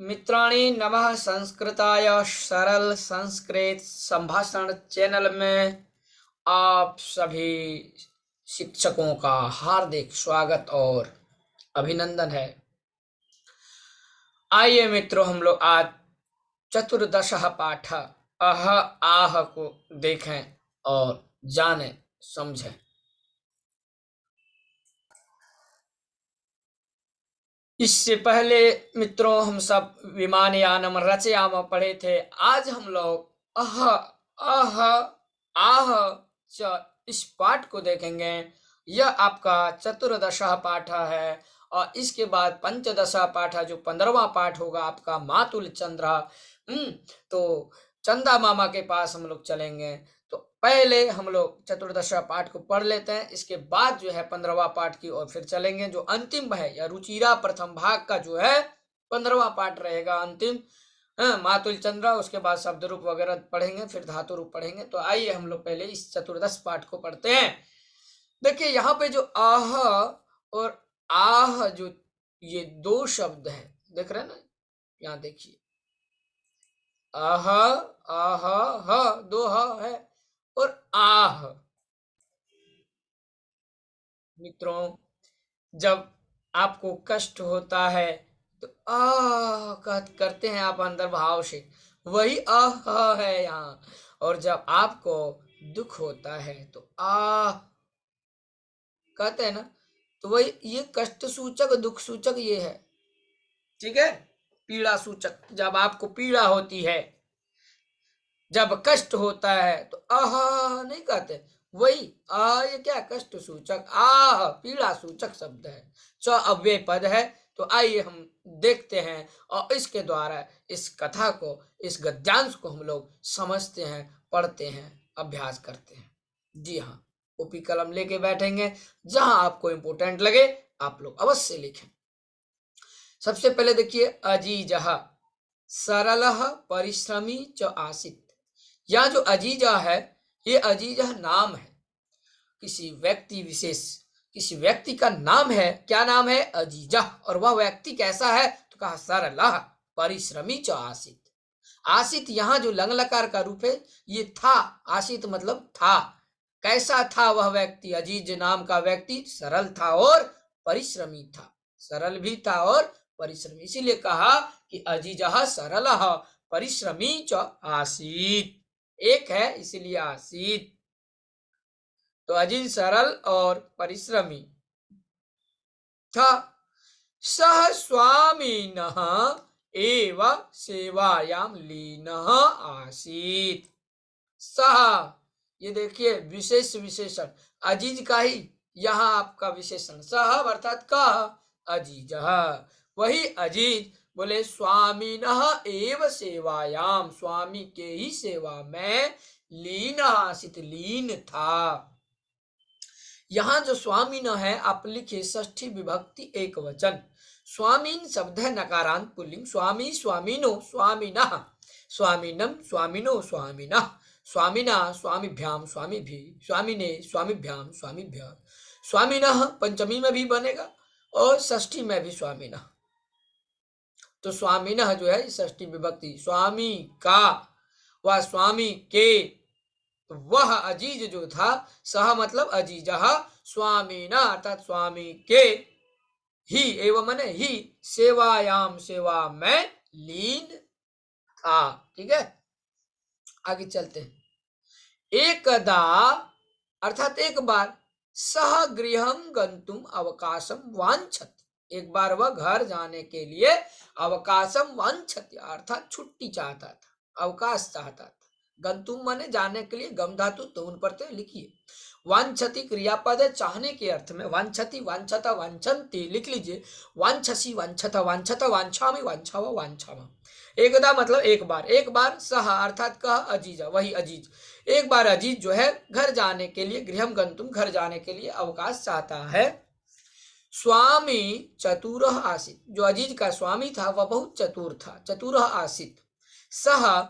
मित्राणि नमः संस्कृताय सरल संस्कृत संभाषण चैनल में आप सभी शिक्षकों का हार्दिक स्वागत और अभिनंदन है। आइए मित्रों, हम लोग आज चतुर्दशः पाठ अह आह को देखें और जानें समझें। इससे पहले मित्रों हम सब विमानयानम रचयाम पढ़े थे। आज हम लोग अह अह आह च इस पाठ को देखेंगे। यह आपका चतुर्दशा पाठ है और इसके बाद पंचदशा पाठ जो 15वां पाठ होगा आपका मातुल चंद्रा। तो चंदा मामा के पास हम लोग चलेंगे। तो पहले हम लोग चतुर्दशा पाठ को पढ़ लेते हैं, इसके बाद जो है 15वां पाठ की ओर फिर चलेंगे। जो अंतिम है या रुचिरा प्रथम भाग का जो है 15वां पाठ रहेगा अंतिम। मातुल चंद्रा, उसके बाद शब्द रूप वगैरह पढ़ेंगे, फिर धातु रूप पढ़ेंगे। तो आइए हम लोग पहले इस चतुर्दश पाठ को पढ़ते हैं। देखिए यहाँ पे जो आह और आह जो ये दो शब्द है, देख रहे हैं ना, यहाँ देखिए आह आह ह दो ह है और आह। मित्रों जब आपको कष्ट होता है तो आह करते हैं आप अंदर भाव से, वही आह है यहाँ। और जब आपको दुख होता है तो आह कहते हैं ना, तो वही ये कष्ट सूचक दुख सूचक ये है, ठीक है। पीड़ा सूचक, जब आपको पीड़ा होती है, जब कष्ट होता है तो आह नहीं कहते, वही ये क्या कष्ट सूचक आह पीड़ा सूचक शब्द है, च अव्यय पद है। तो आइए हम देखते हैं और इसके द्वारा इस कथा को, इस गद्यांश को हम लोग समझते हैं, पढ़ते हैं, अभ्यास करते हैं। जी हाँ, कॉपी कलम लेके बैठेंगे, जहां आपको इंपोर्टेंट लगे आप लोग अवश्य लिखें। सबसे पहले देखिए अजीजह सरलः परिश्रमी च आसित। यह जो अजीजा है, ये अजीजा नाम है किसी व्यक्ति विशेष, किसी व्यक्ति का नाम है। क्या नाम है? अजीजा। और वह व्यक्ति कैसा है? तो कहा सरलः परिश्रमी च आसित। आसित यहाँ जो लंग लकार का रूप है ये था, आसित मतलब था। कैसा था वह व्यक्ति? अजीज नाम का व्यक्ति सरल था और परिश्रमी था, सरल भी था और परिश्रमी, इसीलिए कहा कि अजीजः सरलः परिश्रमी च आसीत। एक है इसीलिए आसीत। तो अजीज सरल और परिश्रमी था। सह स्वामिनः एव सेवायाम लीनः आसीत। सह, ये देखिए विशेष विशेषण अजीज का ही यहाँ आपका विशेषण सह अर्थात का अजीज, वही अजीज बोले स्वामिनः एव सेवायाम, स्वामी के ही सेवा में लीन आसित लीन था। यहाँ जो स्वामीन है आप लिखिए षष्ठी विभक्ति एक वचन। स्वामीन शब्द है नकारांत पुल्लिंग, स्वामी स्वामीनो स्वामिनः, स्वामिनम स्वामिनो स्वामिनः, स्वामिना स्वामिभ्याम स्वामिभि, स्वामिने स्वामिभ्याम स्वामिभ्य, स्वामिनः पंचमी में भी बनेगा और षष्ठी में भी स्वामिनः। तो स्वामिनः जो है षष्ठी विभक्ति, स्वामी का व स्वामी के, वह अजीज जो था, सह मतलब अजीजः, स्वामीना अर्थात स्वामी के ही, एवं माने ही, सेवायाम सेवा में लीन था। ठीक है, आगे चलते हैं। एकदा अर्थात एक बार, सह गृहम गंतुम अवकाशम वांछत, एक बार वह घर जाने के लिए अवकाशम वांछत अर्थात छुट्टी चाहता था, अवकाश चाहता था। गंतुम माने जाने के लिए, गम धातु तोन पर लिखिए। वांछति क्रियापद है चाहने के अर्थ में, वांछति वांछता वांछन्ति लिख लीजिए, वांछसी वांछता वांछता वांछामि वांछाव वांछाम। एकदा मतलब एक बार, एक बार सह अर्थात कह अजीजा, वही अजीज, एक बार अजीज जो है घर जाने के लिए, गृहम गंतुम घर जाने के लिए अवकाश चाहता है। स्वामी चतुर आसित, जो अजीज का स्वामी था वह बहुत चतुर था, चतुर आसित। सह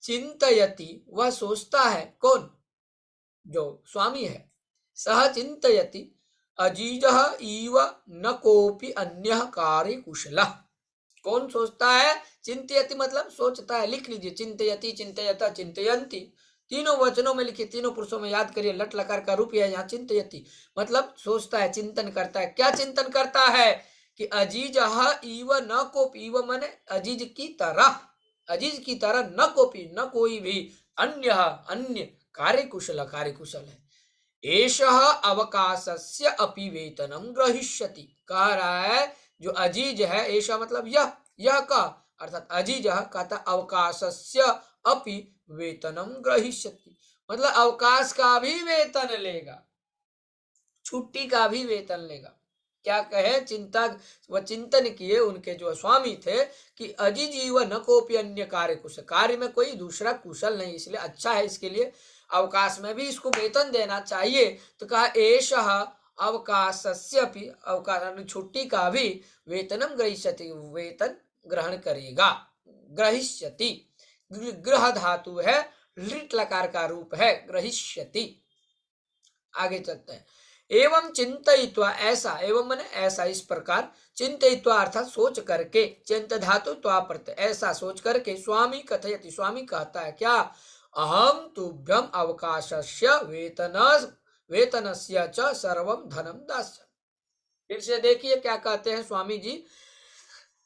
चिंतयति, वह सोचता है, कौन? जो स्वामी है। सह चिंतयति अजीजः इव न कोपि अन्यः कार्य कुशलः, कौन सोचता है? चिंतयति मतलब सोचता है, लिख लीजिए, चिंतयति, चिंतयता, चिंतयंती, तीनों वचनों में लिखिए, तीनों पुरुषों में याद करिए, लट लकार का रूप है यहाँ चिंतयति, मतलब सोचता है, चिंतन करता है। क्या चिंतन करता है? कि अजीज इव न कोपी, इव माने अजीज की तरह, अजीज की तरह न कोपी, न कोई भी अन्य, अन्य कार्यकुशल, कार्यकुशल है। एषः अवकाशस्य अपि वेतनम ग्रहिष्यति, कह रहा है जो अजीज है, ऐसा मतलब यह का अर्थात अजीज कहता अवकाशस्य अपि वेतनम ग्रहिष्यति, मतलब अवकाश का भी वेतन लेगा, छुट्टी का भी वेतन लेगा। क्या कहे? चिंता व चिंतन किए उनके जो स्वामी थे कि अजीजीव न कोपी अन्य कार्य कुशल, कार्य में कोई दूसरा कुशल नहीं, इसलिए अच्छा है, इसके लिए अवकाश में भी इसको वेतन देना चाहिए। तो कहा एषः अवकाशस्य भी, अवकाश छुट्टी का भी वेतनम ग्रहिष्यति, वेतन ग्रहण करेगा। ग्रहिष्यति ग्रह धातु है, लिट लकार का रूप है, ग्रहिष्यति। आगे चलते हैं। एवं चिंतयित्वा, ऐसा, एवं माने ऐसा, इस प्रकार, चिंतयित्वा अर्थात सोच करके, चिंत धातु त्वा प्रत्यय, ऐसा सोच करके, स्वामी कथयति, स्वामी कहता है क्या? अहम तुभ्यम अवकाशस्य वेतनस्य च सर्वम धनम दास्यामि। फिर से देखिए क्या कहते हैं स्वामी जी।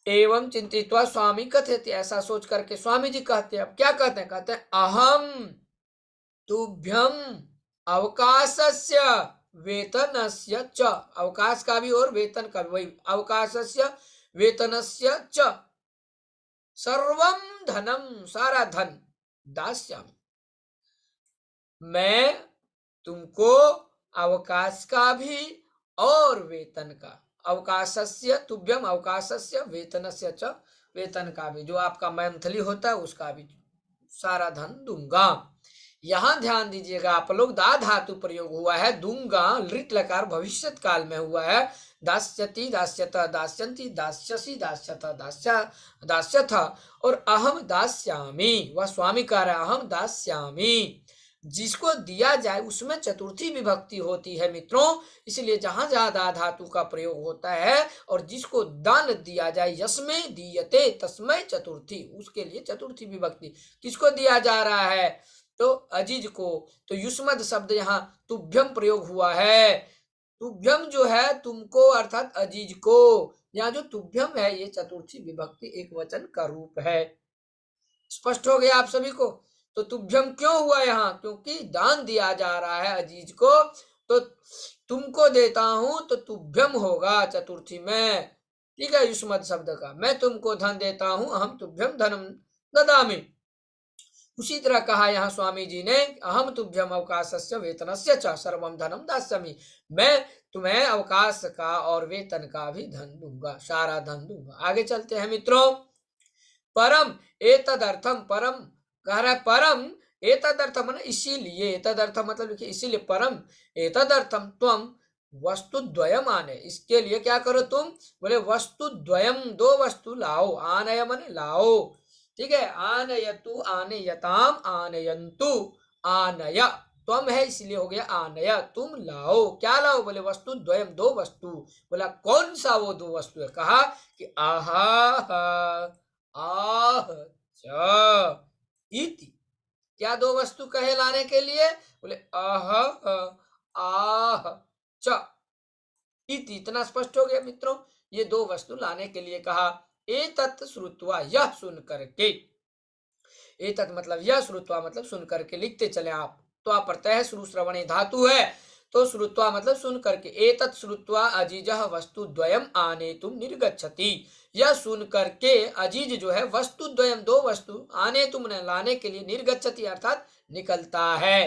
एवं चिंतित्वा स्वामी कथयति, ऐसा सोच करके स्वामी जी कहते हैं। अब क्या कहते हैं? कहते हैं अहम तुभ्यम अवकाशस्य वेतनस्य च, अवकाश का भी और वेतन का भी, वही अवकाशस्य वेतनस्य च सर्वम धनम, सारा धन, दास्यामि, मैं तुमको अवकाश का भी और वेतन का, अवकाशस्य तुभ्यम अवकाशस्य वेतनस्य च, वेतन का भी, जो आपका मंथली होता है उसका भी सारा धन दूंगा। यहां ध्यान दीजिएगा आप लोग, दा धातु प्रयोग हुआ है, दूंगा लिट लकार भविष्यत काल में हुआ है। दास्यति, दास्यत, दास्यन्ति, दास्यसि, दास्यत, दास्यथ, और अहम दास्यामि, वह स्वामी कह रहा है अहम दास्यामि। जिसको दिया जाए उसमें चतुर्थी विभक्ति होती है मित्रों, इसलिए जहां जहां दा धातु का प्रयोग होता है और जिसको दान दिया जाए, यस्मै दीयते तस्मै चतुर्थी, उसके लिए चतुर्थी विभक्ति। किसको दिया जा रहा है? तो अजीज को। तो युष्मद शब्द यहाँ तुभ्यम प्रयोग हुआ है, तुभ्यम जो है तुमको अर्थात अजीज को, यहाँ जो तुभ्यम है ये चतुर्थी विभक्ति एक वचन का रूप है। स्पष्ट हो गया आप सभी को? तो तुभ्यम क्यों हुआ यहाँ? क्योंकि दान दिया जा रहा है अजीज को, तो तुमको देता हूं तो तुभ्यम होगा चतुर्थी में, ठीक है, युष्मद शब्द का, मैं तुमको धन देता हूं, अहम तुभ्यम धनम ददामि। उसी तरह कहा यहाँ स्वामी जी ने, अहम तुभ्यम अवकाशस्य वेतनस्य च सर्वम धनम दास्यामि, मैं तुम्हें अवकाश का और वेतन का भी धन दूंगा, सारा धन दूंगा। आगे चलते हैं मित्रों। परम एतदर्थम, परम कह रहा है, परम एतदर्थम मतलब इसीलिए, एतदर्थम मतलब लिखिए इसीलिए, परम एतदर्थम त्वम वस्तु द्वयम आने, इसके लिए क्या करो तुम? बोले वस्तु द्वयम, दो वस्तु लाओ, आनय माने लाओ, ठीक है, आनयतु आनयताम आनयन्तु, आनय त्वम है इसलिए हो गया आनय, तुम लाओ, क्या लाओ? बोले वस्तु द्वयम, दो वस्तु। बोला कौन सा वो दो वस्तु है? कहा कि आहा आह च इति, क्या दो वस्तु कहे लाने के लिए? बोले आह आह च इति, इतना स्पष्ट हो गया मित्रों, ये दो वस्तु लाने के लिए कहा। एतत् श्रुत्वा, यह सुन करके, एतत् मतलब यह, श्रुत्वा मतलब सुन करके, लिखते चले आप, तो प्रत्यय श्रु श्रवणे धातु है, तो श्रुत्वा मतलब सुन करके, एतत् श्रुत्वा अजीजः वस्तु द्वयम आनेतुम निर्गच्छति, यह सुन करके अजीज जो है वस्तु द्वयम, दो वस्तु, आनेतुम लाने के लिए, निर्गच्छति अर्थात निकलता है,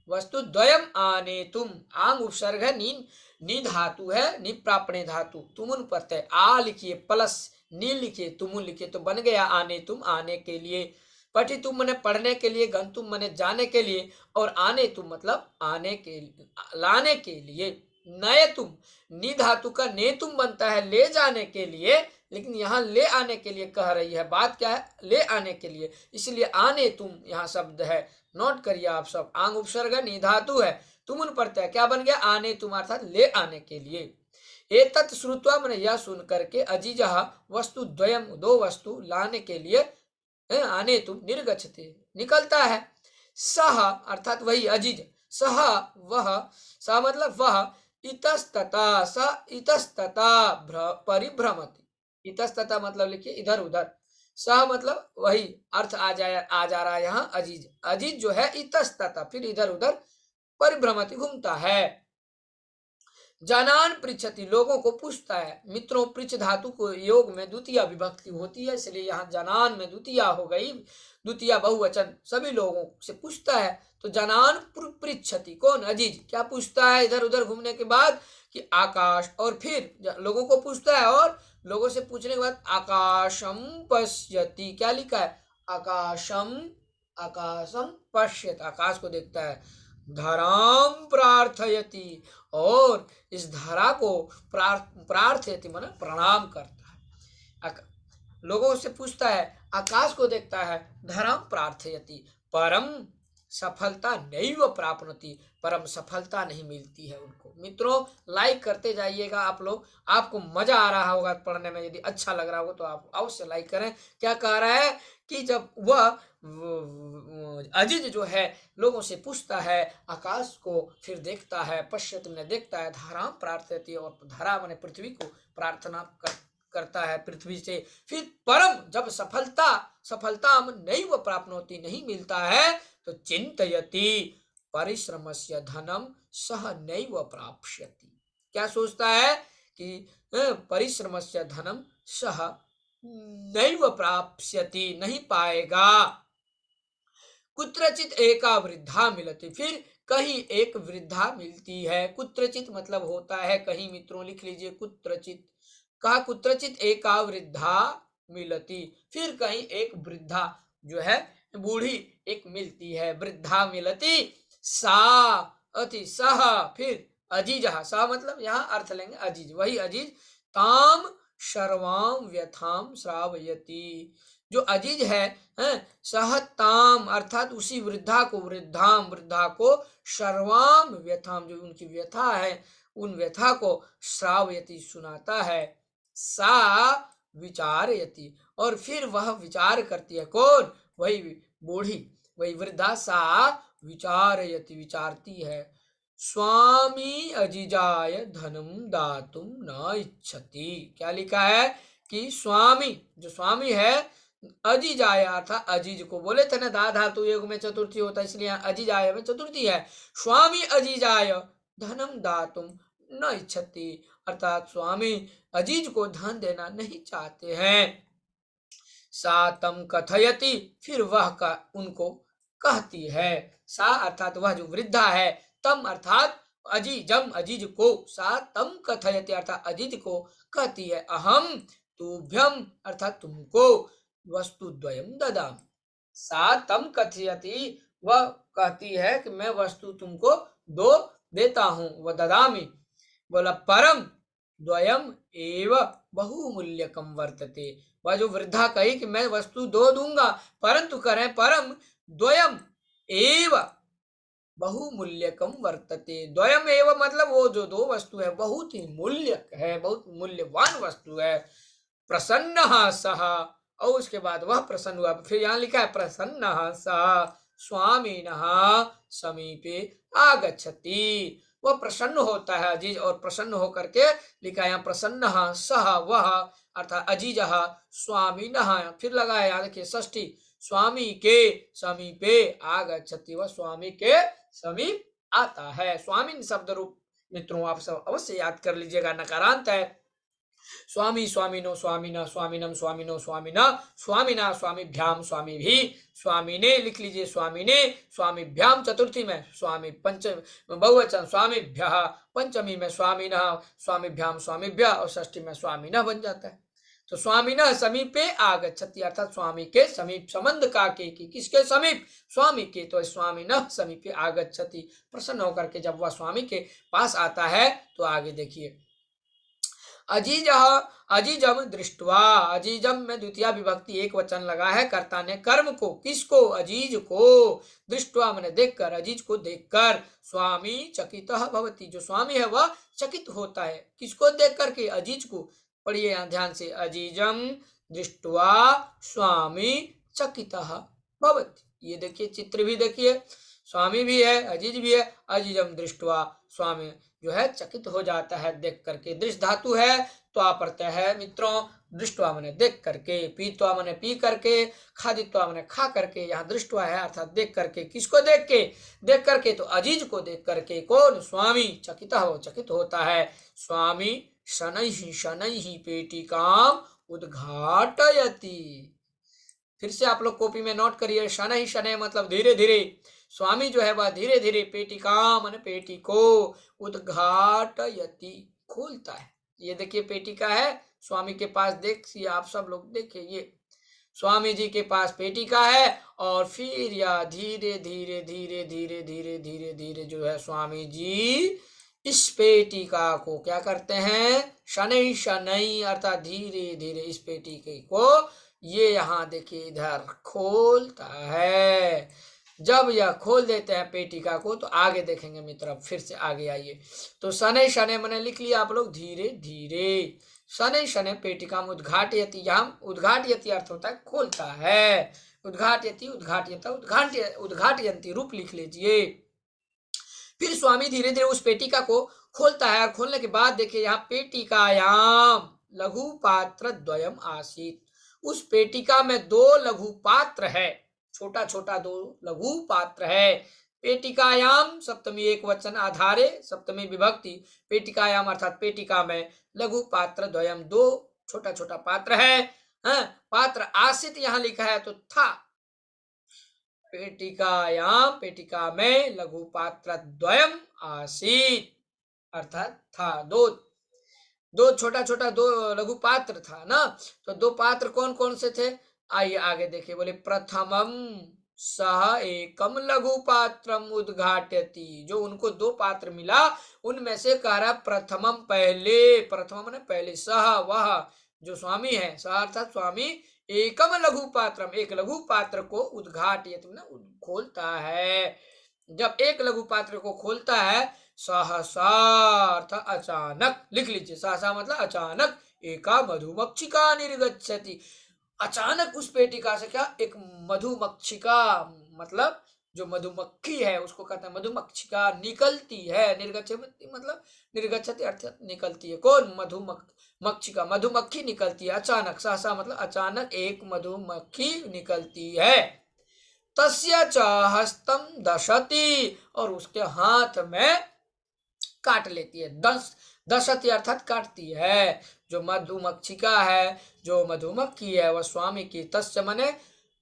वस्तु द्वयम आनेतुम, आंग उपसर्ग है, नी धातु है, निप्रापणे धातु, तुमुन प्रत्यय, आ लिखिए प्लस नी लिखिए, तुमुन लिखिए, तो बन गया आने तुम, आने के लिए, पठि तुम मने पढ़ने के लिए, गंतुम मने जाने के लिए, और आने तुम मतलब आने के, लाने के लिए। नए तुम, नी धातु का ने तुम बनता है ले जाने के लिए, लेकिन यहाँ ले आने के लिए कह रही है, बात क्या है? ले आने के लिए, इसलिए आने तुम यहाँ शब्द है, नोट करिए आप सब, आंग उपसर्ग नी धातु है, तुमुन प्रत्यय क्या बन गया? आने तुम अर्थात ले आने के लिए। एतत् श्रुत्वा मैंने यह सुन करके अजीजः वस्तु द्वयम, दो वस्तु लाने के लिए आने तुम निर्गच्छते निकलता है। सह अर्थात वही अजीज, सह वह, स मतलब वह, इतस्तता स इतस्तता परिभ्रमति, इतस्तता मतलब लिखिए इधर उधर, सह मतलब वही, अर्थ आ जा रहा है यहाँ अजीज, अजीज जो है इतस्तता फिर इधर उधर, परिभ्रमति घूमता है। जनान पृच्छति लोगों को पूछता है। मित्रों पृच्छ धातु को योग में द्वितीय विभक्ति होती है, इसलिए यहाँ जनान में द्वितीय हो गई, द्वितीय बहुवचन, सभी लोगों से पूछता है। तो जनान पृच्छति, कौन? अजीज। क्या पूछता है इधर उधर घूमने के बाद? कि आकाश, और फिर लोगों को पूछता है, और लोगों से पूछने के बाद आकाशम पश्यति, क्या लिखा है? आकाशम, आकाशम पश्यति, आकाश को देखता है। धराम प्रार्थयति, और इस धरा को प्रार्थयति माने प्रणाम करता है। लोगों से पूछता है, आकाश को देखता है, धराम प्रार्थयति, परम सफलता नैव प्राप्नोति, परम सफलता नहीं मिलती है उनको। मित्रों लाइक करते जाइएगा आप लोग, आपको मजा आ रहा होगा पढ़ने में, यदि अच्छा लग रहा होगा तो आप अवश्य लाइक करें। क्या कह रहा है कि जब वह अजीज जो है लोगों से पूछता है, आकाश को फिर देखता है, पश्चिम में देखता है, धाराम प्रार्थयति, और धरा माने पृथ्वी को प्रार्थना करता है पृथ्वी से। फिर परम जब सफलता नैव प्राप्नोति नहीं मिलता है, तो चिंतयति परिश्रमस्य धनम सह नैव प्राप्स्यति, क्या सोचता है कि परिश्रमस्य धनम सह नैव प्राप्स्यति, नहीं पाएगा। कुत्रचित एका वृद्धा मिलती, फिर कहीं एक वृद्धा मिलती है। कुत्रचित मतलब होता है कहीं, मित्रों लिख लीजिए कुत्रचित। कहा कुत्रचित एका वृद्धा मिलती, फिर कहीं एक वृद्धा जो है बूढ़ी एक मिलती है। वृद्धा मिलती सा अति सह, फिर अजीजः, सा मतलब यहाँ अर्थ लेंगे अजीज, वही अजीज, ताम सर्वाम व्यथाम श्रावयति, जो अजीज है सहताम अर्थात उसी वृद्धा को, वृद्धा को, सर्वाम व्यथाम जो उनकी व्यथा है, उन व्यथा को श्रावयति सुनाता है। सा विचारयति, और फिर वह विचार करती है। कौन? वही बूढ़ी, वही वृद्धा, सा विचारयति विचारती है। स्वामी अजीजाय धनम दातुम न इच्छति, क्या लिखा है कि स्वामी, जो स्वामी है, अजीजाय अर्थात अजीज को, बोले थे ना दा धातु योग में चतुर्थी होता है, इसलिए अजीजाय में चतुर्थी है। स्वामी अजीजाय धनम दातुम न इच्छति, अर्थात स्वामी अजीज को धन देना नहीं चाहते हैं। सा तम कथयति, फिर वह का उनको कहती है। सा अर्थात वह जो वृद्धा है, तम अर्थात अजीजम अजीज को, सा तम कथयति अर्थात अजीज को कहती है। अहम तुभ्यम अर्थात तुमको वस्तु द्वयम ददाम, सा तम कथयति वह कहती है कि मैं वस्तु तुमको दो देता हूं, वह ददामी। बोला परम द्वयम एव बहुमूल्यकम वर्तते, वह जो वृद्धा कही कि मैं वस्तु दो दूंगा, परंतु करें परम द्वयम एव बहुमूल्यकम वर्तते, द्वयम एव मतलब वो जो दो वस्तु है बहुत ही मूल्य है, बहुत मूल्यवान वस्तु है। प्रसन्न सह, और उसके बाद वह प्रसन्न हुआ, फिर यहाँ लिखा है प्रसन्न सह स्वामिनः समीपे आगच्छति, वह प्रसन्न होता है अजीज, और प्रसन्न होकर के लिखा है यहाँ प्रसन्न सह वह अर्थात अजीजः स्वामिनः, फिर लगाया यहाँ देखिए षष्ठी, स्वामी के समीपे आगच्छति, वह स्वामी के समीप आता है। स्वामी शब्द रूप मित्रों आप सब अवश्य याद कर लीजिएगा, नकारांत है। स्वामी स्वामिनो स्वामिना स्वामिनम स्वामिनो स्वामिना स्वामिना स्वामीभ्याम स्वामीभि, स्वामिने लिख लीजिए, स्वामिने स्वामीभ्याम चतुर्थी में, स्वामी पंचम बहुवचन स्वामीभ्यः, पंचमी में स्वामिनः स्वामीभ्याम स्वामीभ्यः, और षष्ठी में स्वामिनः बन जाता है। तो स्वामिनः समीपे आगच्छति अर्थात स्वामी के समीप, संबंध का के की किसके समीप? स्वामी के, तो स्वामिनः समीपे आगच्छति, प्रसन्न होकर के जब वह स्वामी के पास आता है। तो आगे देखिए, अजीजः अजीजम दृष्ट्वा, अजीजम में द्वितीय विभक्ति एक वचन लगा है, कर्ता ने कर्म को, किसको? अजीज को, दृष्ट्वा मैंने देखकर, अजीज को देखकर, स्वामी चकितः भवति, जो स्वामी है वह चकित होता है। किसको देख करके? अजीज को। पढ़िए यहाँ ध्यान से, अजीजम दृष्ट्वा स्वामी चकितः भवति। ये देखिए चित्र भी देखिए, स्वामी भी है, अजीज भी है। अजीजम दृष्ट्वा स्वामी जो है चकित हो जाता है देख करके। दृश्य धातु है, त्वा प्रत्यय है मित्रों। दृष्टवा मैंने देख करके, पीत्वा मैंने पी करके, खादित्वा मैंने खा करके। यहाँ दृष्टवा है अर्थात देख करके। किसको देख के? देख करके तो अजीज को देख करके। कौन? स्वामी चकित हो, चकित होता है। स्वामी शनैः शनैः पेटिकाम उद्घाटयति। फिर से आप लोग कॉपी में नोट करिए, शनैः शनैः मतलब धीरे धीरे। स्वामी जो है वह धीरे धीरे पेटिका माने पेटी को, उद्घाटयति खोलता है। ये देखिए पेटिका है स्वामी के पास, देखिए आप सब लोग देखिए, ये स्वामी जी के पास पेटिका है। और फिर यह धीरे धीरे धीरे धीरे धीरे धीरे धीरे जो है स्वामी जी इस पेटिका को क्या करते हैं? शनैः शनैः अर्थात धीरे धीरे इस पेटिके को ये यहाँ देखिए इधर खोलता है। जब यह खोल देते हैं पेटिका को तो आगे देखेंगे मित्र। फिर से आगे आइए, तो शनैः शनैः मैंने लिख लिया आप लोग धीरे धीरे। शनैः शनैः पेटिका में उद्घाटयति, यहाँ उद्घाटयति अर्थ होता है खोलता है। उद्घाटयति उद्घाटयता उद्घाटयन्ति रूप लिख लीजिए। फिर स्वामी धीरे धीरे उस पेटिका को खोलता है, और खोलने के बाद देखिए यहाँ पेटिकायाम लघु पात्र द्वयम आसीत। उस पेटिका में दो लघु पात्र है, छोटा छोटा दो लघु पात्र है। पेटिकायाम सप्तमी एक वचन आधारे सप्तमी विभक्ति। पेटिकायाम अर्थात पेटिका में, लघु पात्र द्वयम दो छोटा छोटा पात्र है। पात्र आसित यहाँ लिखा है तो था। पेटिकायाम पेटिका में लघु पात्र द्वयम आसीत अर्थात था, दो छोटा छोटा दो लघु पात्र था ना। तो दो पात्र कौन कौन से थे? आइए आगे देखिए, बोले प्रथमम सह एकम लघु पात्रम उद्घाटयति। जो उनको दो पात्र मिला उनमें से कह रहा प्रथमम पहले, प्रथमम ने पहले, सह वह जो स्वामी है, सह अर्थात स्वामी, एकम लघु पात्रम एक लघु पात्र को उद्घाटयति खोलता है। जब एक लघु पात्र को खोलता है, सहसा अर्थात अचानक, लिख लीजिए सहसा मतलब अचानक, एका मधुमक्षिका निर्गच्छति। अचानक उस पेटिका से क्या? एक मधुमक्षिका मतलब जो मधुमक्खी है उसको कहते हैं मधुमक्षिका, निकलती है। निर्गच्छति मतलब निर्गच्छति अर्थात निकलती है। कौन? मधुमक्षिका, मधुमक्खी निकलती है अचानक। सहसा मतलब अचानक एक मधुमक्खी निकलती है। तस्य च हस्तम दशति, और उसके हाथ में काट लेती है। दशति अर्थात काटती है। जो मधुमक्षिका है, जो मधुमक्खी है, वह स्वामी की, तस्य मने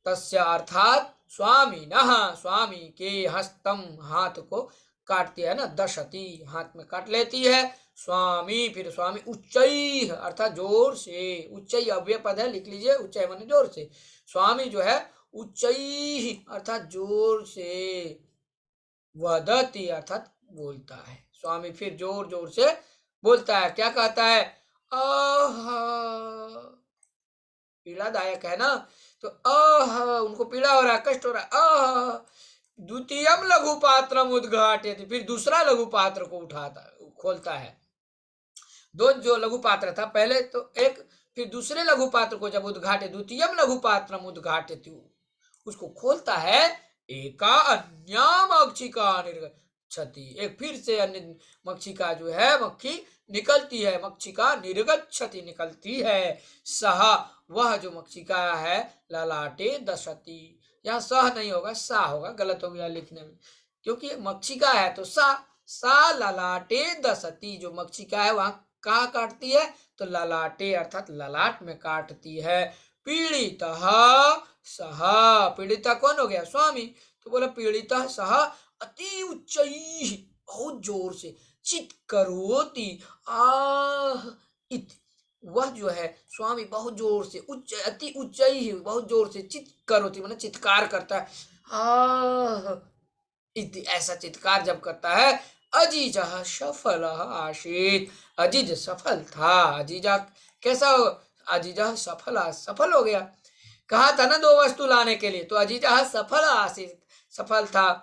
तस्य अर्थात स्वामिनः स्वामी के, हस्तम हाथ को काटती है ना, दशति हाथ में काट लेती है। स्वामी, फिर स्वामी उच्चैः अर्थात जोर से, उच्चैः अव्यय पद है, लिख लीजिए, उच्चैः माने जोर से। स्वामी जो है उच्चैः अर्थात जोर से, वदति अर्थात बोलता है। स्वामी फिर जोर जोर से बोलता है। क्या कहता है? पीड़ादायक है ना, तो उनको पीड़ा हो रहा है, कष्ट हो रहा है। द्वितीयम लघु पात्रम उद्घाटयति, फिर दूसरा लघु पात्र को उठाता खोलता है। दो जो लघु पात्र था पहले तो एक, फिर दूसरे लघु पात्र को जब उद्घाटे, द्वितीयम लघु पात्रम उद्घाटयति उसको खोलता है। एका अन्या मक्षिका निर्गच्छति, एक फिर से अन्य मक्षिका जो है मक्खी निकलती है। मक्षिका निर्गच्छति निकलती है। सह वह जो मक्षिका है, ललाटे दशति, यहाँ सह नहीं होगा सा होगा, गलत हो गया लिखने में, क्योंकि मक्षिका है तो सा ललाटे दशति। जो मक्षिका है वहां कहाँ काटती है? तो ललाटे अर्थात ललाट में काटती है। पीड़ितः सह, पीड़िता कौन हो गया? स्वामी। तो बोला पीड़ितः सह अति उच्चैः बहुत जोर से, चित्करोति आह इति, वह जो है स्वामी बहुत जोर से, उच्च अति उच्चैः बहुत जोर से, चित्करोति माने चित्कार करता है, आह इति ऐसा चित्कार जब करता है। अजीजः सफलः आसीत्, अजीज सफल था। अजीजा कैसा हो? अजीजः सफल हो गया। कहा था ना दो वस्तु लाने के लिए, तो अजीजः सफल आसीत् सफल था।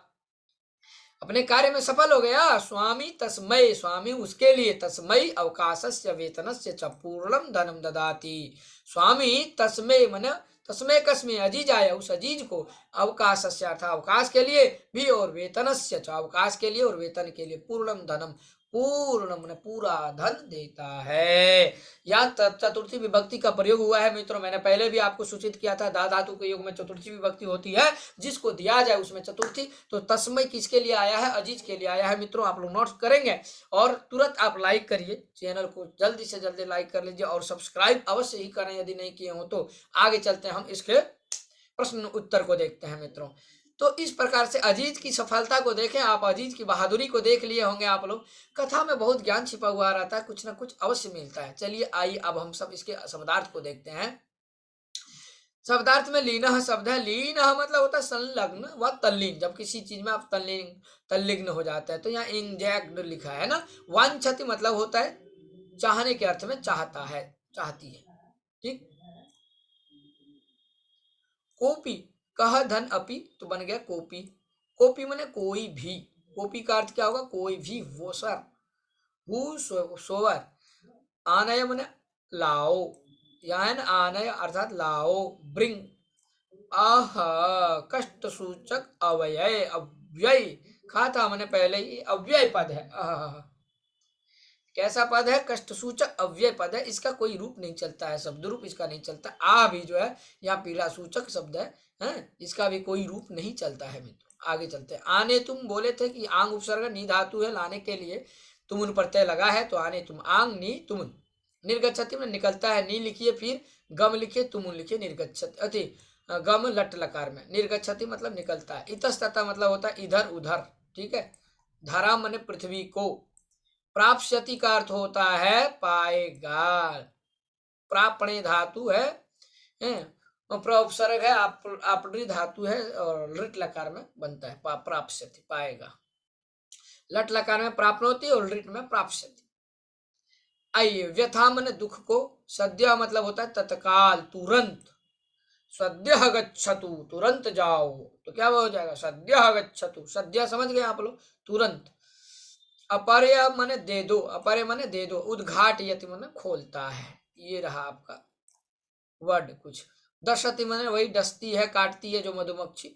अपने कार्य में सफल हो गया। स्वामी तस्मय, स्वामी उसके लिए, तस्मय अवकाशस्य वेतनस्य च पूर्णम धनम ददाति। स्वामी तस्मय मन तस्मय कस्मय अजीजाय, उस अजीज को, अवकाशस्य अर्थात अवकाश के लिए भी, और वेतनस्य च अवकाश के लिए और वेतन के लिए, पूर्णम धनम पूर्ण मन पूरा धन देता है। यहाँ चतुर्थी विभक्ति का प्रयोग हुआ है मित्रों। मैंने पहले भी आपको सूचित किया था, धा धातु के युग में चतुर्थी विभक्ति होती है, जिसको दिया जाए उसमें चतुर्थी। तो तस्मय किसके लिए आया है? अजीज के लिए आया है मित्रों। आप लोग नोट्स करेंगे और तुरंत आप लाइक करिए, चैनल को जल्दी से जल्दी लाइक कर लीजिए और सब्सक्राइब अवश्य ही करें यदि नहीं किए हो तो। आगे चलते हैं, हम इसके प्रश्न उत्तर को देखते हैं मित्रों। तो इस प्रकार से अजीज की सफलता को देखें आप, अजीज की बहादुरी को देख लिए होंगे आप लोग। कथा में बहुत ज्ञान छिपा हुआ रहता है, कुछ ना कुछ अवश्य मिलता है। चलिए आइए अब हम सब इसके शब्दार्थ को देखते हैं। शब्दार्थ में लीन शब्द है। लीन मतलब होता है संलग्न व तल्लीन। जब किसी चीज में आप तल्लीन हो जाता है तो यहाँ इंजैक्ट लिखा है ना। वांछति मतलब होता है चाहने के अर्थ में, चाहता है, चाहती है, ठीक। कोपी कह धन अपी, तो बन गया कोपी। कोपी माने कोई भी। कोपी का अर्थ क्या होगा? कोई भी, वो सर, सोवर। आनय माने लाओ, यहाँ है ना आनय अर्थात लाओ, ब्रिंग। आह कष्ट सूचक अव्यय, अव्यय खाता मैंने पहले ही, अव्यय पद है। आह कैसा पद है? कष्ट सूचक अव्यय पद है। इसका कोई रूप नहीं चलता है, शब्द रूप इसका नहीं चलता। आ भी जो है यहाँ पीला सूचक शब्द है, इसका भी कोई रूप नहीं चलता है मित्रों। आगे चलते हैं। आने तुम बोले थे कि आंग उपसर्ग नी धातु है लाने के लिए, तुमुन प्रत्यय लगा है तो आने तुम, आंग नी तुमुन। निर्गच्छति में निकलता है, नी लिखिए, फिर गम लिखिए, तुमुन लिखिए, निर्गच्छति अति गम लट लकार में। निर्गच्छति मतलब निकलता है। इतस्ततः मतलब होता है इधर उधर, ठीक है। धरा मने पृथ्वी को। प्राप्स्यति का अर्थ होता है पाएगा। प्रापणे धातु है, उपसर्ग है, आपड़ी धातु है और लृट लकार में बनता है प्राप्स्यति, पाएगा। लट लकार में प्राप्नोति और लृट में प्राप्स्यति। आइए, व्यथा मन दुख को। सद्य मतलब होता है तत्काल, तुरंत। सद्य गच्छतु, तुरंत जाओ, तो क्या हो जाएगा? सद्य गच्छतु। सद्य समझ गए आप लोग, तुरंत। अपरय माने दे दो, अपरय माने दे दो। उद्घाटयति माने खोलता है। ये रहा आपका वर्ड कुछ। दशति माने वही डसती है, काटती है जो मधुमक्खी,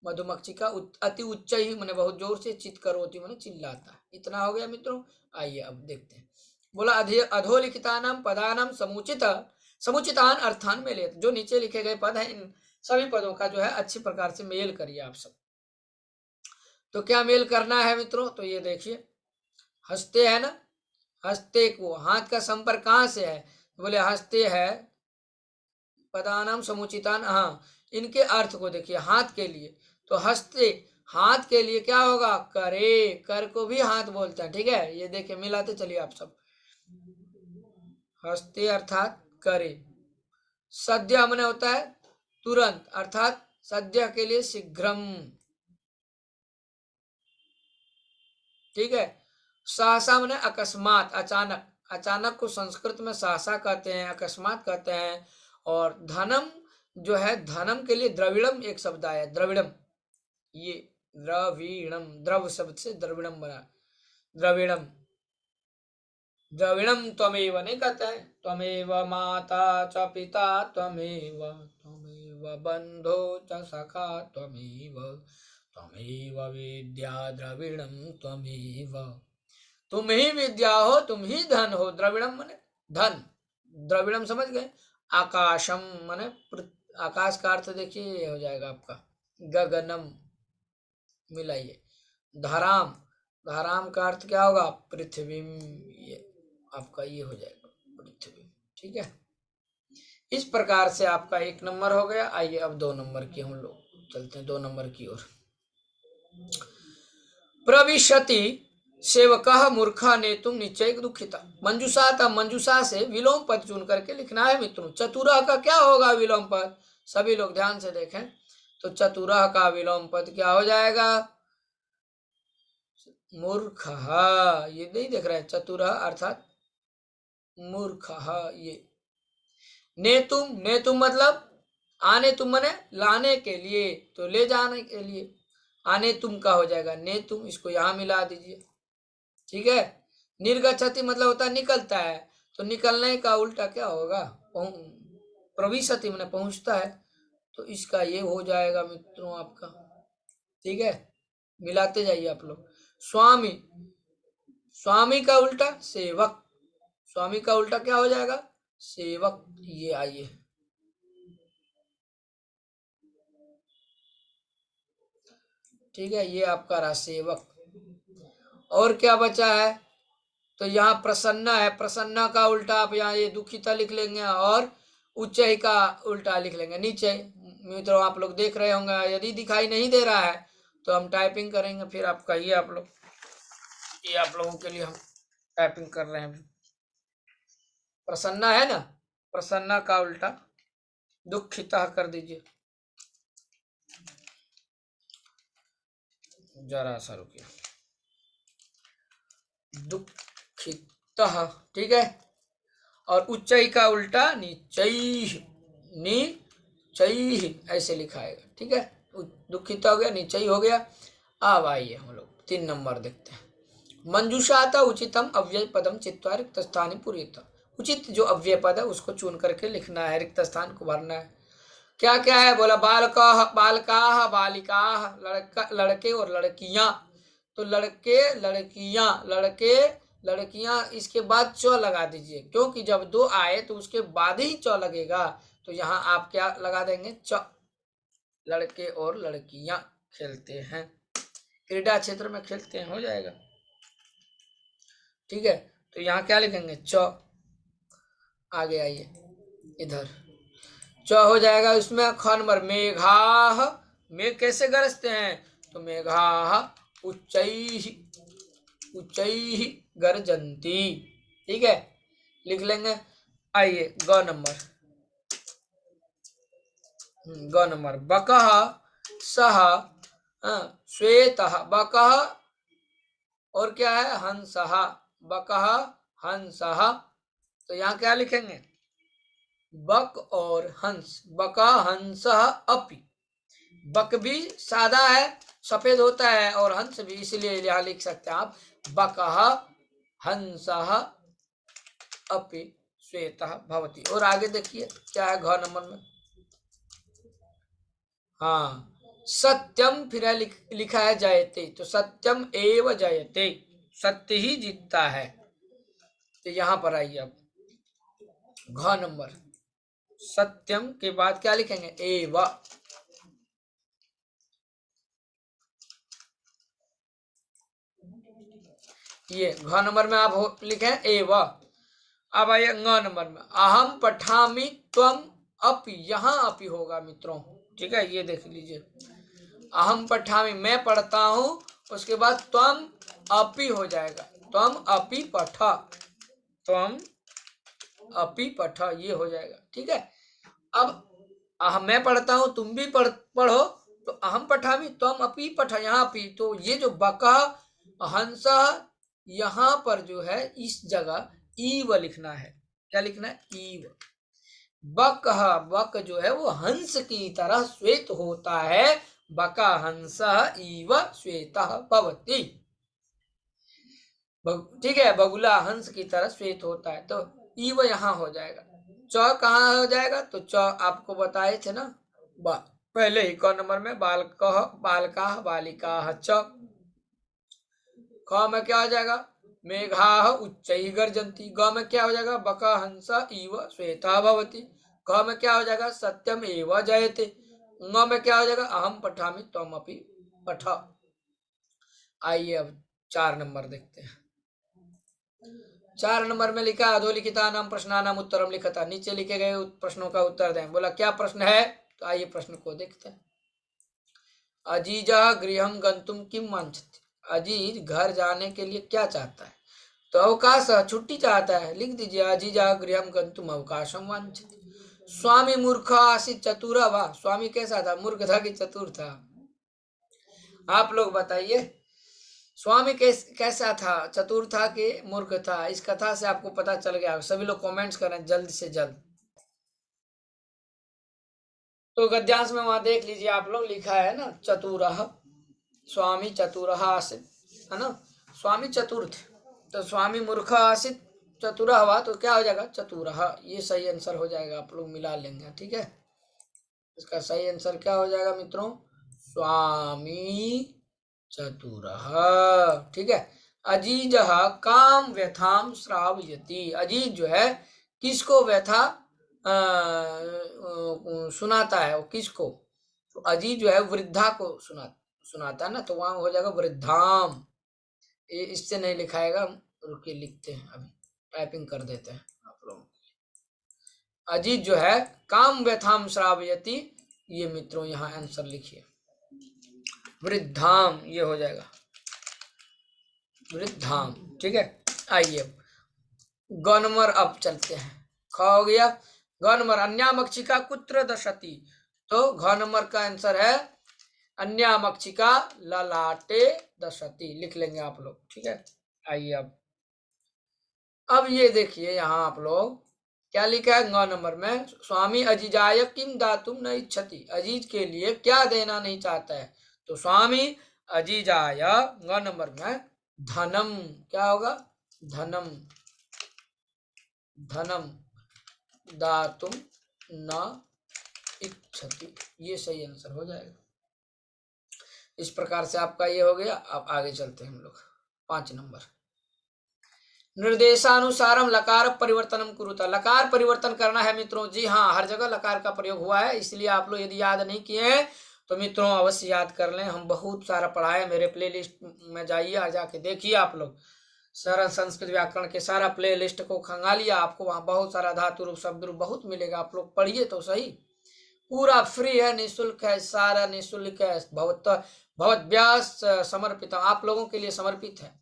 मधुमक्खी का। अति उच्च ही माने बहुत जोर से, चित करोति माने चिल्लाता है। इतना हो गया मित्रों। आइए अब देखते हैं। बोला अधोलिखितानाम पदानाम समुचित समुचितान अर्थान में ले। जो नीचे लिखे गए पद हैं, इन सभी पदों का जो है अच्छी प्रकार से मेल करिए आप सब। तो क्या मेल करना है मित्रों? तो ये देखिए, हंसते है ना, हंसते को हाथ का संपर्क कहाँ से है? बोले हंसते है पदानाम समुचितान, हाँ, इनके अर्थ को देखिए। हाथ के लिए तो हंसते, हाथ के लिए क्या होगा? करे, कर को भी हाथ बोलते हैं, ठीक है। ये देखिए मिलाते चलिए आप सब। हंसते अर्थात करे। सद्य मैंने होता है तुरंत, अर्थात सद्य के लिए शीघ्रम, ठीक है। सहसा मैंने अकस्मात, अचानक। अचानक को संस्कृत में सहसा कहते हैं, अकस्मात कहते हैं। और धनम जो है, धनम के लिए द्रविड़म एक शब्द आया, द्रविड़म। ये द्रविणम, द्रव शब्द से द्रविड़म बना, द्रविड़म। द्रविणम त्वमेव नहीं कहते हैं, त्वमेव माता च पिता त्वमेव, त्वमेव बंधो च सखा त्वमेव, त्वमेव विद्या द्रविणम त्वमेव। तुम ही विद्या हो, तुम ही धन हो। द्रविड़म माने धन, द्रविड़म समझ गए। आकाशम माने आकाश का अर्थ देखिए, ये हो जाएगा आपका गगनम, मिलाइए। धराम, धराम का अर्थ क्या होगा? पृथ्वी, ये आपका ये हो जाएगा पृथ्वी, ठीक है। इस प्रकार से आपका 1 नंबर हो गया। आइए अब 2 नंबर की हम लोग चलते हैं, 2 नंबर की ओर। प्रविशति सेवक मूर्खा ने तुम निश्चय दुखिता। मंजूषा था, मंजूषा से विलोम पद चुन करके लिखना है मित्रों। चतुरः का क्या होगा विलोम पद? सभी लोग ध्यान से देखें तो चतुरः का विलोम पद क्या हो जाएगा? मूर्ख। ये नहीं देख रहे हैं, चतुरः अर्थात मूर्ख। ये नेतुम, नेतुम मतलब आने तुम मने लाने के लिए, तो ले जाने के लिए। आने तुम का हो जाएगा ने तुम, इसको यहाँ मिला दीजिए। ठीक है, निर्गच्छति मतलब होता है निकलता है, तो निकलने का उल्टा क्या होगा, प्रविशति मैंने पहुंचता है, तो इसका ये हो जाएगा मित्रों आपका। ठीक है, मिलाते जाइए आप लोग। स्वामी, स्वामी का उल्टा सेवक, स्वामी का उल्टा क्या हो जाएगा, सेवक। ये आइए, ठीक है, ये आपका रहा सेवक। और क्या बचा है, तो यहाँ प्रसन्ना है, प्रसन्ना का उल्टा आप यहाँ ये दुखिता लिख लेंगे और उच्चय का उल्टा लिख लेंगे नीचे। मित्रों आप लोग देख रहे होंगे, यदि दिखाई नहीं दे रहा है तो हम टाइपिंग करेंगे, फिर आप कहिए आप लोग, ये आप लोगों के लिए हम टाइपिंग कर रहे हैं। प्रसन्ना है ना, प्रसन्ना का उल्टा दुखिता कर दीजिए। जरा सा रुकिए, दुखिता, ठीक है। और उच्चई का उल्टा नीचई, नीचई ऐसे लिखाएगा। ठीक है, दुखिता हो गया, नीचई हो गया। अब आइए हम लोग 3 नंबर देखते हैं। मंजूषाता उचितम अव्यय पदम चित्वा रिक्त स्थानी पूरित, उचित जो अव्यय पद है उसको चुन करके लिखना है, रिक्त स्थान को भरना है। क्या क्या है, बोला बालका, बालका, बालिका, लड़का, लड़के और लड़कियां। तो लड़के, लड़कियां, लड़के, लड़कियां, इसके बाद च लगा दीजिए, क्योंकि जब 2 आए तो उसके बाद ही च लगेगा। तो यहाँ आप क्या लगा देंगे, च। लड़के और लड़कियां खेलते हैं, क्रीडा क्षेत्र में खेलते हैं, हो जाएगा। ठीक है, तो यहाँ क्या लिखेंगे, च। आगे आइए इधर, च हो जाएगा। उसमें ख नंबर मेघाह, मेघ कैसे गरजते हैं, तो मेघाह उच्चैः, उच्चैः गर्जन्ति। ठीक है, लिख लेंगे। आइए ग नंबर, ग नंबर बकः सः श्वेतः, बकः और क्या है, हंसः, बकः हंसः। तो यहाँ क्या लिखेंगे, बक और हंस, बका हंसः अपि, बक भी सादा है, सफेद होता है, और हंस भी, इसलिए यहाँ लिख सकते हैं आप बकः हंसः अपि श्वेतः भवति। और आगे देखिए क्या है घ नंबर में, हाँ सत्यम, फिर लिखा है जयते, तो सत्यम एव जयते, सत्य ही जीतता है। तो यहाँ पर आइए अब घ नंबर, सत्यम के बाद क्या लिखेंगे, एव। ये घ नंबर में आप लिखे एव। अब आइए ङ नंबर में, अहम पठामि त्वम अपि, यहाँ अपि होगा मित्रों। ठीक है, ये देख लीजिए, अहम पठामि मैं पढ़ता हूं, उसके बाद त्वम अपि हो जाएगा, त्वम अपि पठ, त्वम अपि पठ, ये हो जाएगा। ठीक है, अब मैं पढ़ता हूं, तुम भी पढ़ो, तो अहम पठामि त्वम अपि पठ, यहाँ अपि, तो ये जो बका हंसा, यहाँ पर जो है इस जगह ईव लिखना है। क्या लिखना है, ईव। बक, बक जो है वो हंस की तरह श्वेत होता है, बका हंस ईव श्वेत भवति। ठीक है, बगुला हंस की तरह श्वेत होता है, तो ईव यहाँ हो जाएगा। च कहाँ हो जाएगा, तो च आपको बताए थे ना पहले ही, क नंबर में बालकः बालकाः बालिकाः, च। ख में क्या हो जाएगा, मेघाः उच्चैः गर्जन्ति, ग में क्या हो जाएगा, बका हंस इव श्वेता भवति, ग में क्या हो जाएगा, सत्यम एव जयते, ङ में क्या हो जाएगा, अहम पठामि त्वम अपि पठ। आइए अब 4 नंबर देखते हैं। 4 नंबर में लिखा अधोलिखिता नाम प्रश्नानाम उत्तरम लिखता, नीचे लिखे गए प्रश्नों का उत्तर दें। बोला क्या प्रश्न है, तो आइए प्रश्न को देखते हैं। अजीजा गृहम गंतुम किम वांछति, अजीज घर जाने के लिए क्या चाहता है, तो अवकाश छुट्टी चाहता है, लिख दीजिए अजीजा गृहम गंतुम अवकाशम वांछति। स्वामी मूर्ख आसीत चतुर वा, स्वामी कैसा था, मूर्ख था कि चतुर था, आप लोग बताइए। स्वामी कैसा था, चतुर था कि मूर्ख था, इस कथा से आपको पता चल गया। सभी लोग कमेंट्स करें जल्द से जल्द। तो गद्यांश में वहां देख लीजिए आप लोग, लिखा है ना चतुरः, स्वामी चतुरः आसीत्, है ना, स्वामी चतुर थे, तो स्वामी मूर्ख आसीत्, चतुरः हुआ तो क्या हो जाएगा, चतुरः। ये सही आंसर हो जाएगा, आप लोग मिला लेंगे, ठीक है। इसका सही आंसर क्या हो जाएगा मित्रों, स्वामी चतुरः, ठीक है। अजीजः काम व्यथाम श्रावयति, अजीज जो है किसको व्यथा सुनाता है, वो किसको, तो अजीज जो है वृद्धा को सुनाता है ना, तो वहां हो जाएगा वृद्धाम। ये इससे नहीं लिखाएगा, रुकिए लिखते हैं, अभी टाइपिंग कर देते हैं आप लोग। अजीज जो है काम व्यथाम श्रावयति, ये मित्रों यहाँ आंसर लिखिए, वृद्धाम, ये हो जाएगा वृद्धाम, ठीक है। आइए गणमर अब चलते हैं, ख हो गया गणमर, अन्यामक्षिका कुत्र दशति, तो घनमर का आंसर है अन्यामक्षिका ललाटे दशति, लिख लेंगे आप लोग, ठीक है। आइए अब ये देखिए यहाँ आप लोग क्या लिखा है, 9 नंबर में, स्वामी अजीजाय किम दातुम न इच्छति, अजीज के लिए क्या देना नहीं चाहता है, तो स्वामी अजीजाय 9 नंबर में धनम, क्या होगा, धनम, धनम दातुम न इच्छति, ये सही आंसर हो जाएगा। इस प्रकार से आपका ये हो गया। अब आगे चलते हैं हम लोग 5 नंबर, निर्देशानुसारम लकार परिवर्तनम कुरुता, लकार परिवर्तन करना है मित्रों, जी हाँ, हर जगह लकार का प्रयोग हुआ है, इसलिए आप लोग यदि याद नहीं किए हैं तो मित्रों अवश्य याद कर लें, हम बहुत सारा पढ़ाए, मेरे प्लेलिस्ट में जाइए और जाके देखिए आप लोग, सरल संस्कृत व्याकरण के सारा प्ले लिस्ट को खंगालिए, आपको वहाँ बहुत सारा धातु रूप शब्द रूप बहुत मिलेगा, आप लोग पढ़िए तो सही, पूरा फ्री है, निःशुल्क है, सारा निःशुल्क है, भवद्भ्यास समर्पित, आप लोगों के लिए समर्पित है,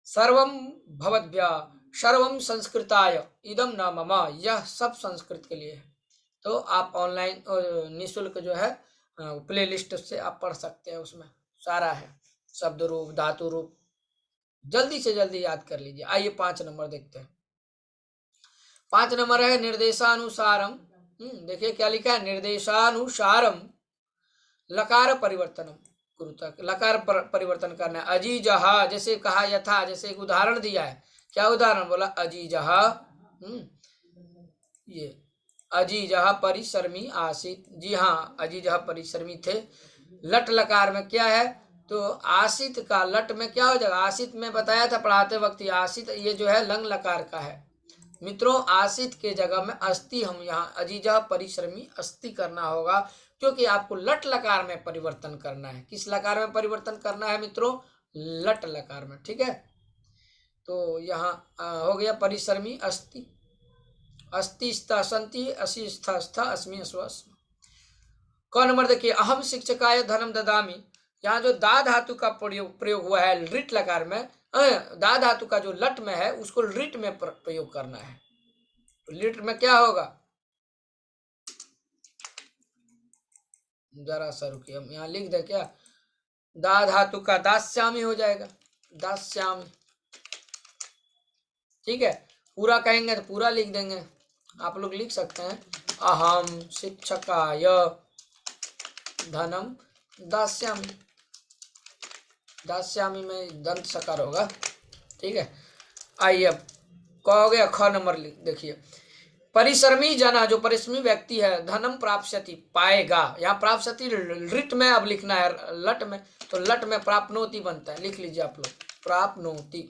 सर्वम भवद्भ्या सर्वम संस्कृताय इदम न मम, यह सब संस्कृत के लिए है, तो आप ऑनलाइन निःशुल्क जो है प्ले लिस्ट से आप पढ़ सकते हैं, उसमें सारा है, शब्द रूप धातु रूप, जल्दी से जल्दी याद कर लीजिए। आइए 5 नंबर देखते हैं, 5 नंबर है निर्देशानुसारम, देखिए क्या लिखा है, निर्देशानुसारम लकार परिवर्तनम कुरुता, लकार परिवर्तन करना है, अजीजहा, जैसे कहा यथा, जैसे एक उदाहरण दिया है, क्या उदाहरण बोला, अजीजहा, ये अजीजहा परिश्रमी आसित, जी हाँ, अजीजहा परिश्रमी थे, लट लकार में क्या है, तो आसित का लट में क्या हो जाएगा, आसित में बताया था पढ़ाते वक्त, आसित ये जो है लंग लकार का है मित्रों, आसित के जगह में अस्थि, हम यहाँ अजीजा परिश्रमी अस्थि करना होगा, क्योंकि आपको लट लकार में परिवर्तन करना है, किस लकार में परिवर्तन करना है मित्रों, लट लकार में, ठीक है। तो यहाँ हो गया परिश्रमी अस्थि, अस्थि स्था संति, असी स्था स्था, अस्मि अस्व। क नंबर देखिए, अहम शिक्षकाय धनम ददामी, यहाँ जो दा धातु का प्रयोग हुआ है लिट लकार में, दा धातु का जो लट में है उसको लिट में प्रयोग करना है, तो लिट में क्या होगा, जरा सा रुकिए, हम यहाँ लिख दे क्या, दा धातु का दास्यामी हो जाएगा, दास्यामी, ठीक है। पूरा कहेंगे तो पूरा लिख देंगे, आप लोग लिख सकते हैं, अहम शिक्षकाय धनम दास्यामी, दास्यामी में दंत सकार होगा, ठीक है। आइए अब कह हो गया, ख नंबर देखिए, परिश्रमी जना, जो परिश्रमी व्यक्ति है, धनम प्राप्स्यति पाएगा, यहाँ प्राप्स्यति रिट में अब लिखना है, लट में, तो लट में प्राप्नोति बनता है, लिख लीजिए आप लोग, प्राप्नोति,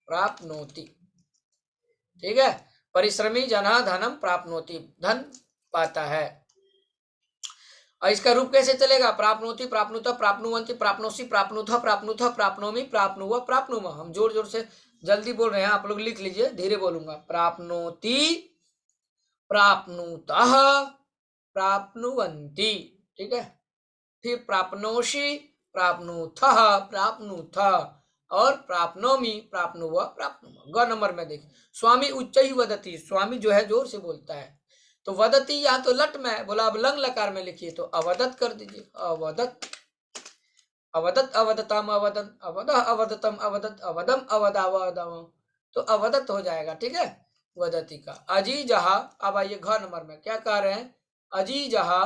प्राप्नोति, ठीक है, परिश्रमी जना धनम प्राप्नोति, धन पाता है। और इसका रूप कैसे चलेगा, प्राप्नोति, प्राप्नुत, प्राप्नुवंति, प्राप्नोसी, प्राप्नुथ, प्राप्नुथ, प्राप्नोमी, प्राप्नुव, प्राप्नुम, हम जोर जोर से जल्दी बोल रहे हैं, आप लोग लिख लीजिए, धीरे बोलूंगा, प्राप्नोति, प्राप्नुतः, प्राप्नुवंति, ठीक है, फिर प्राप्नोषि, प्राप्नुथः, प्राप्नुथ, और प्राप्नोमी, प्राप्नुव, प्राप्नुम। ग नंबर में देखिए, स्वामी उच्च ही वदती, स्वामी जो है जोर से बोलता है, तो वदती यहाँ तो लट में है, बोला अब लंग लकार में लिखिए, तो अवदत कर दीजिए, अवदत, अवदत अवदतम अवदन, अवद अवदतम अवदत, अवदम अवदावदम, तो अवदत हो जाएगा, ठीक है, वदती का। अजीजहा, अब आइए घ नंबर में क्या कह रहे हैं, अजीजहा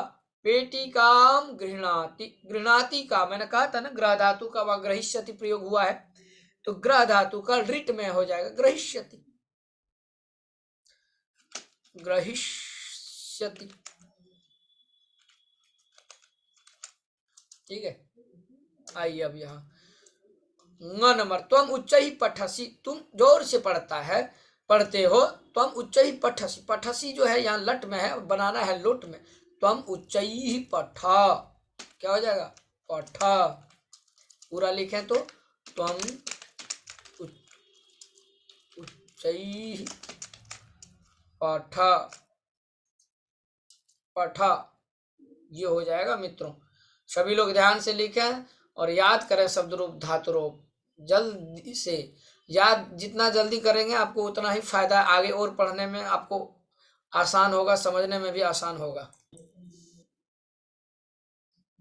पेटिकाम गृह्णाति, गृह्णाति का मैंने कहा था ना ग्रह धातु का वह ग्रहिष्यति प्रयोग हुआ है, तो ग्रह धातु का ऋट में हो जाएगा ग्रहिष्यति, ग्रहिष्यति। ठीक है, आइए अब यहाँ न नंबर, त्वम उच्च ही पठसी, तुम जोर से पढ़ता है, पढ़ते हो, त्वम उच्च ही पठसी, पठसी जो है यहाँ लट में है, बनाना है लोट में, त्वम उच्च ही पठा, क्या हो जाएगा पठा, पूरा लिखें तो त्वम उच्च ही पठा, पठा, ये हो जाएगा मित्रों। सभी लोग ध्यान से लिखें और याद करें शब्द रूप धातु रूप, जल्दी से याद, जितना जल्दी करेंगे आपको उतना ही फायदा, आगे और पढ़ने में आपको आसान होगा, समझने में भी आसान होगा।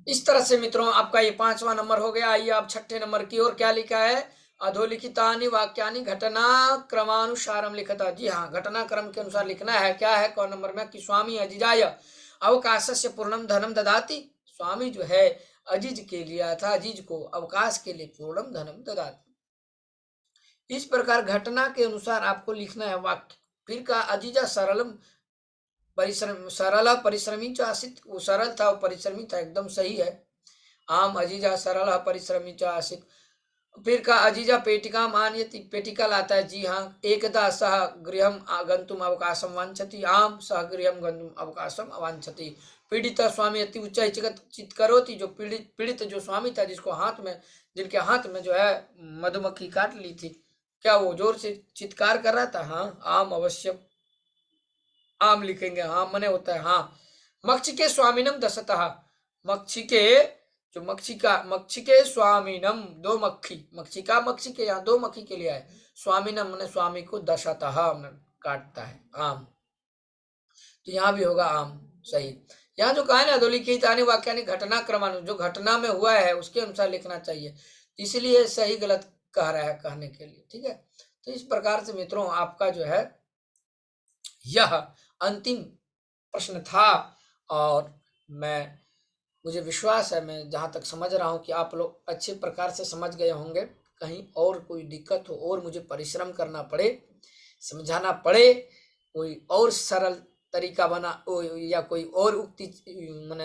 इस तरह से मित्रों आपका ये 5वां नंबर हो गया। आइए आप 6ठे नंबर की ओर, क्या लिखा है, अधोलिखितानि वाक्यानि घटना क्रमानुसारम लिखता। जी हाँ, घटना क्रम के अनुसार लिखना है। क्या है कौन नंबर में, कि स्वामी अजिजाय अवकाशस्य पूर्णम धनम ददाति, स्वामी जो है अजीज के लिए था, अजीज को अवकाश के लिए पूर्णम धनम ददाति। इस प्रकार घटना के अनुसार आपको लिखना है वाक्य। फिर का अजीजा सरलम परिश्रम, सरल परिश्रमी च आसित, वो सरल था, वो परिश्रमी था, एकदम सही है। आम अजीजा सरल परिश्रमी च आसित। फिर का अजीजा पेटिकाम आनयति, पेटिका लाता है, जी हाँ। एकदा सह गृहम गंतुम अवकाशम वांछति, आम सह गृहम गंतुम अवकाशम अवांछति। पीड़ित स्वामी अति उच्च चित करोति, जो पीड़ित जो स्वामी था, जिसको हाथ में, जिनके हाथ में जो है मधुमक्खी काट ली थी, क्या वो जोर से चित्कार कर रहा था, हाँ आम अवश्य, आम लिखेंगे, हाँ मने होता है हाँ। मक्षिके स्वामीनम दशतः, मक्षिके जो मक्षिके स्वामीनम, दो मक्खी, मक्षिका मक्षिके, यहाँ दो मक्खी के लिए है, स्वामीनम मैंने स्वामी को दशतः काटता है, आम, तो यहाँ भी होगा आम, सही। यहाँ जो कहा है ना अधोलिखितानि वाक्यानि घटना क्रमानुसार, जो घटना में हुआ है उसके अनुसार लिखना चाहिए, इसलिए सही गलत कह रहा है कहने के लिए, ठीक है। तो इस प्रकार से मित्रों आपका जो है यह अंतिम प्रश्न था, और मुझे विश्वास है, मैं जहाँ तक समझ रहा हूँ कि आप लोग अच्छे प्रकार से समझ गए होंगे। कहीं और कोई दिक्कत हो और मुझे परिश्रम करना पड़े, समझाना पड़े, कोई और सरल तरीका बना या कोई और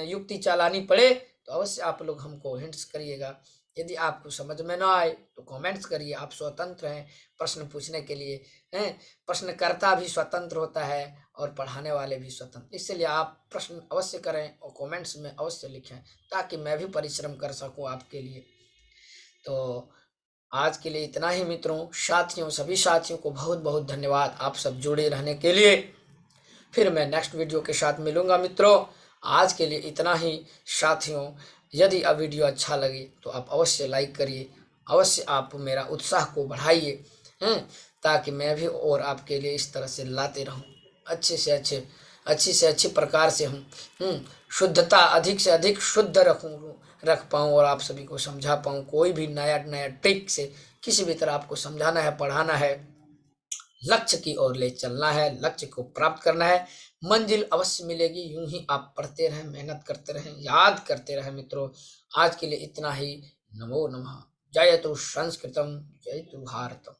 युक्ति चलानी पड़े, तो अवश्य आप लोग हमको हिंट्स करिएगा। यदि आपको समझ में ना आए तो कमेंट्स करिए, आप स्वतंत्र हैं प्रश्न पूछने के लिए, हैं, प्रश्नकर्ता भी स्वतंत्र होता है और पढ़ाने वाले भी स्वतंत्र, इसलिए आप प्रश्न अवश्य करें और कमेंट्स में अवश्य लिखें, ताकि मैं भी परिश्रम कर सकूं आपके लिए। तो आज के लिए इतना ही मित्रों, साथियों, सभी साथियों को बहुत बहुत धन्यवाद आप सब जुड़े रहने के लिए। फिर मैं नेक्स्ट वीडियो के साथ मिलूंगा मित्रों। आज के लिए इतना ही साथियों। यदि अब वीडियो अच्छा लगे तो आप अवश्य लाइक करिए, अवश्य आप मेरा उत्साह को बढ़ाइए, हैं, ताकि मैं भी और आपके लिए इस तरह से लाते रहूं, अच्छे से अच्छे प्रकार से हम शुद्धता अधिक से अधिक शुद्ध रख पाऊँ और आप सभी को समझा पाऊँ। कोई भी नया ट्रिक से किसी भी तरह आपको समझाना है, पढ़ाना है, लक्ष्य की ओर ले चलना है, लक्ष्य को प्राप्त करना है, मंजिल अवश्य मिलेगी। यूं ही आप पढ़ते रहें, मेहनत करते रहें, याद करते रहें मित्रों। आज के लिए इतना ही। नमो नमः। जयतु संस्कृतम, जयतु भारतम।